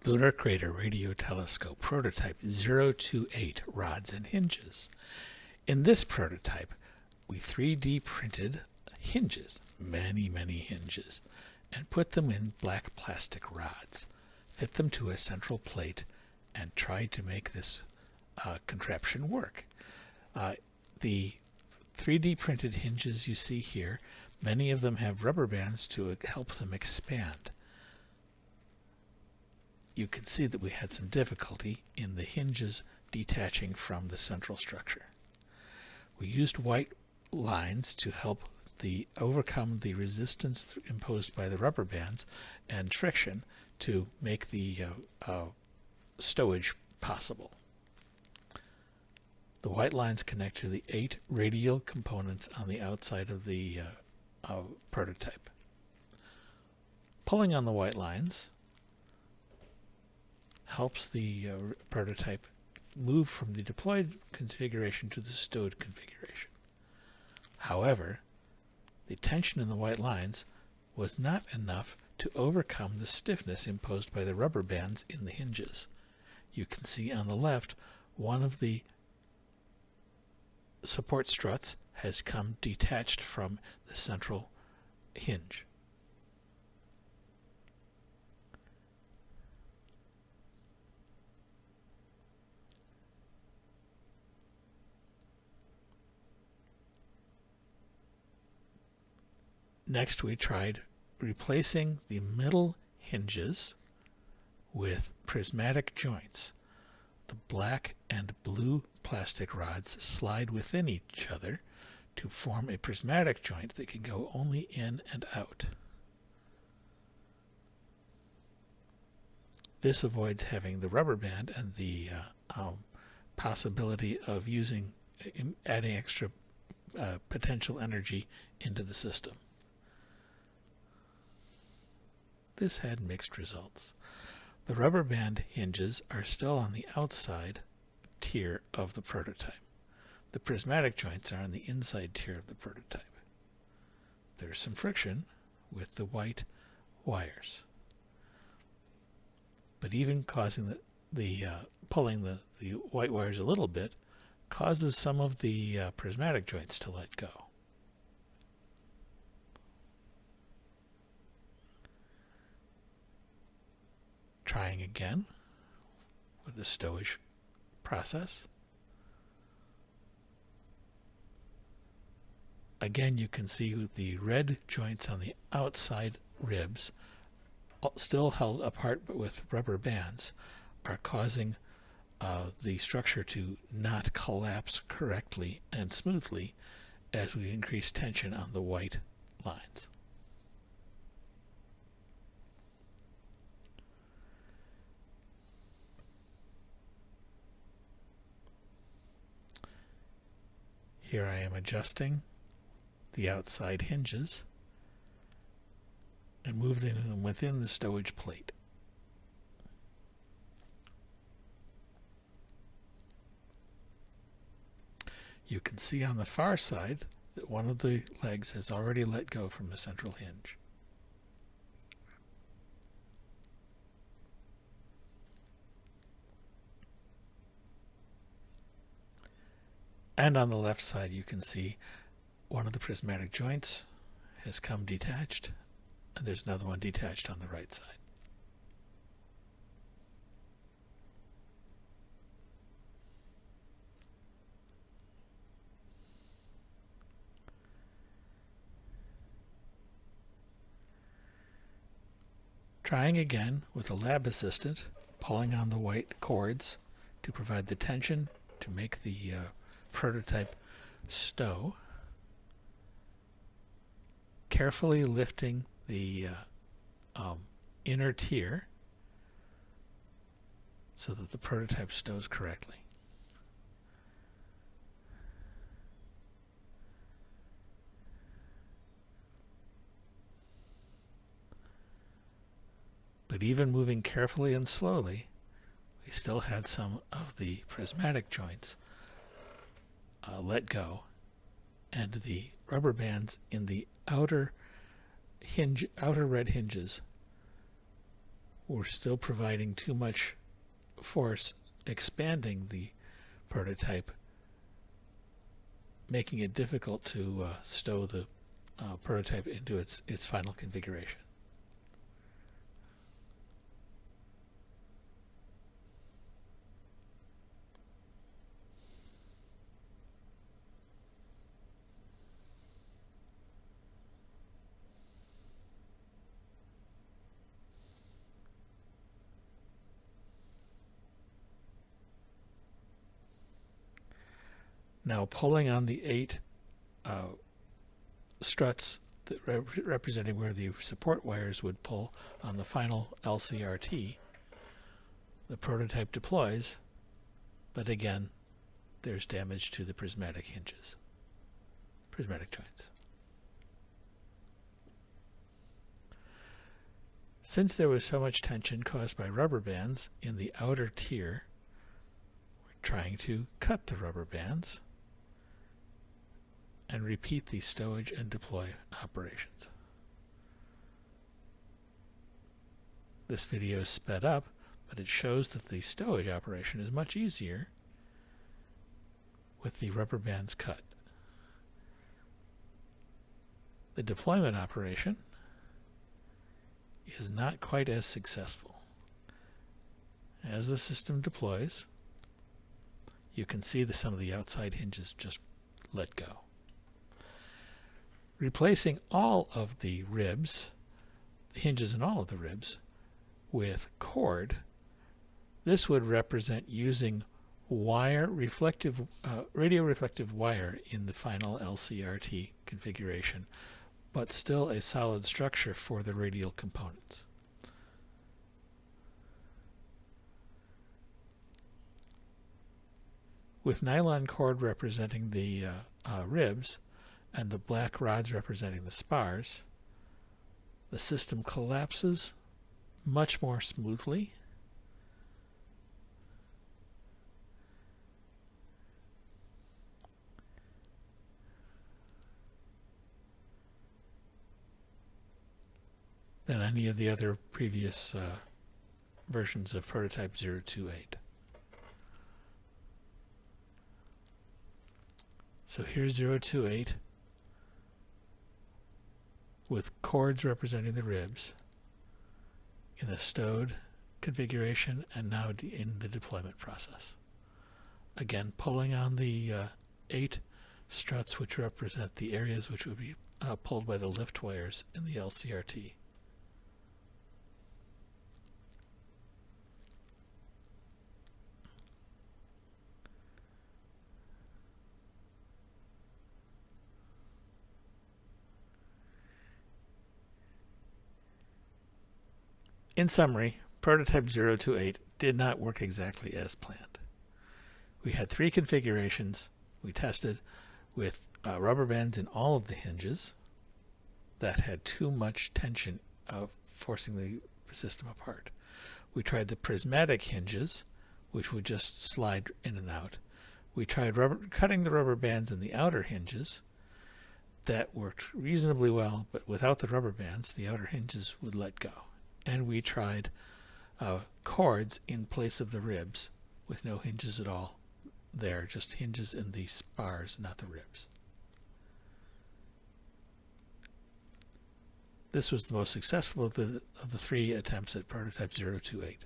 Lunar Crater Radio Telescope Prototype 028 Rods and Hinges. In this prototype, we 3D printed hinges, many hinges, and put them in black plastic rods, fit them to a central plate, and tried to make this contraption work. The 3D printed hinges you see here, many of them have rubber bands to help them expand. You can see that we had some difficulty in the hinges detaching from the central structure. We used white lines to help overcome the resistance imposed by the rubber bands and friction to make the stowage possible. The white lines connect to the 8 radial components on the outside of the prototype. Pulling on the white lines helps the prototype move from the deployed configuration to the stowed configuration. However, the tension in the white lines was not enough to overcome the stiffness imposed by the rubber bands in the hinges. You can see on the left, one of the support struts has come detached from the central hinge. Next, we tried replacing the middle hinges with prismatic joints. The black and blue plastic rods slide within each other to form a prismatic joint that can go only in and out. This avoids having the rubber band and the possibility of adding extra potential energy into the system. This had mixed results. The rubber band hinges are still on the outside tier of the prototype. The prismatic joints are on the inside tier of the prototype. There's some friction with the white wires. But even causing pulling the white wires a little bit causes some of the prismatic joints to let go. Trying again with the stowage process. Again, you can see the red joints on the outside ribs, still held apart but with rubber bands, are causing the structure to not collapse correctly and smoothly as we increase tension on the white lines. Here I am adjusting the outside hinges and moving them within the stowage plate. You can see on the far side that one of the legs has already let go from the central hinge. And on the left side, you can see one of the prismatic joints has come detached, and there's another one detached on the right side. Trying again with a lab assistant, pulling on the white cords to provide the tension to make the prototype stow, carefully lifting the inner tier so that the prototype stows correctly. But even moving carefully and slowly, we still had some of the prismatic joints let go, and the rubber bands in the outer red hinges we're still providing too much force expanding the prototype, making it difficult to stow the prototype into its final configuration. Now pulling on the 8 struts that representing where the support wires would pull on the final LCRT, the prototype deploys, but again, there's damage to the prismatic hinges, prismatic joints. Since there was so much tension caused by rubber bands in the outer tier, we're trying to cut the rubber bands and repeat the stowage and deploy operations. This video is sped up, but it shows that the stowage operation is much easier with the rubber bands cut. The deployment operation is not quite as successful. As the system deploys, you can see that some of the outside hinges just let go. Replacing all of the ribs, the hinges in all of the ribs, with cord, this would represent using wire reflective, radio reflective wire in the final LCRT configuration, but still a solid structure for the radial components. With nylon cord representing the ribs and the black rods representing the spars, the system collapses much more smoothly. Than any of the other previous versions of prototype 028. So here's 028 with cords representing the ribs in the stowed configuration and now in the deployment process. Again, pulling on the 8 struts which represent the areas which would be pulled by the lift wires in the LCRT. In summary, prototype 028 did not work exactly as planned. We had 3 configurations we tested with rubber bands in all of the hinges that had too much tension of forcing the system apart. We tried the prismatic hinges, which would just slide in and out. We tried cutting the rubber bands in the outer hinges. That worked reasonably well, but without the rubber bands, the outer hinges would let go. And we tried cords in place of the ribs with no hinges at all there, just hinges in the spars, not the ribs. This was the most successful of the 3 attempts at prototype 028.